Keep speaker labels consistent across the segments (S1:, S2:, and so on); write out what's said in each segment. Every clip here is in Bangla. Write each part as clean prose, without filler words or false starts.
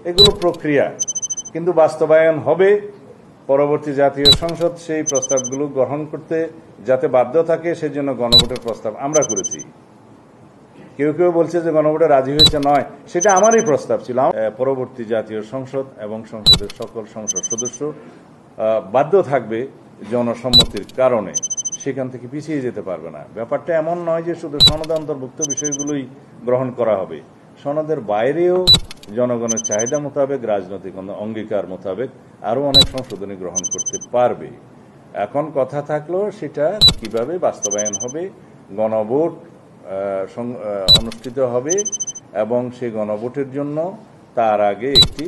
S1: এগুলো প্রক্রিয়া, কিন্তু বাস্তবায়ন হবে। পরবর্তী জাতীয় সংসদ সেই প্রস্তাবগুলো গ্রহণ করতে যাতে বাধ্য থাকে সেজন্য গণভোটের প্রস্তাব আমরা করেছি। কেউ কেউ বলছে যে গণভোটে রাজি হয়েছে, নয়, সেটা আমারই প্রস্তাব ছিল। পরবর্তী জাতীয় সংসদ এবং সংসদের সকল সংসদ সদস্য বাধ্য থাকবে জনসম্মতির কারণে, সেখান থেকে পিছিয়ে যেতে পারবে না। ব্যাপারটা এমন নয় যে শুধু সনদে অন্তর্ভুক্ত বিষয়গুলোই গ্রহণ করা হবে, সনদের বাইরেও জনগণের চাহিদা মোতাবেক, রাজনৈতিক অঙ্গীকার মোতাবেক আরো অনেক সংশোধনী গ্রহণ করতে পারবে। এখন কথা থাকলো সেটা কিভাবে বাস্তবায়ন হবে। গণভোট অনুষ্ঠিত হবে এবং সেই গণভোটের জন্য তার আগে একটি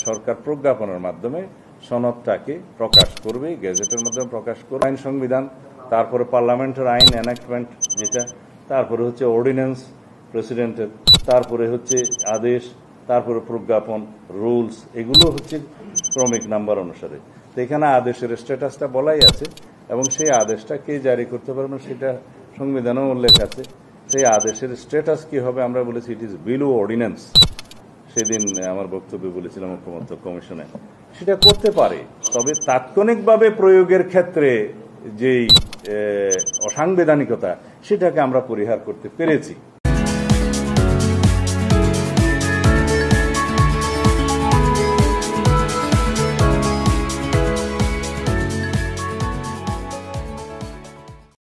S1: সরকার প্রজ্ঞাপনের মাধ্যমে সনদটাকে প্রকাশ করবে, গেজেটের মাধ্যমে প্রকাশ করবে। আইন সংবিধান, তারপরে পার্লামেন্টের আইন এনাক্টমেন্ট যেটা, তারপরে হচ্ছে অর্ডিন্যান্স প্রেসিডেন্টের, তারপরে হচ্ছে আদেশ, তারপরে প্রজ্ঞাপন, রুলস, এগুলো হচ্ছে ক্রমিক নাম্বার অনুসারে। তো এখানে আদেশের স্ট্যাটাসটা বলাই আছে এবং সেই আদেশটা কে জারি করতে পারবেন সেটা সংবিধানেও উল্লেখ আছে। সেই আদেশের স্ট্যাটাস কি হবে আমরা বলেছি ইট ইজ বিলো অর্ডিন্যান্স। সেদিন আমার বক্তব্যে বলেছিলাম ঐক্যমত্য কমিশনে, সেটা করতে পারে, তবে তাৎক্ষণিকভাবে প্রয়োগের ক্ষেত্রে যেই অসাংবিধানিকতা সেটাকে আমরা পরিহার করতে পেরেছি।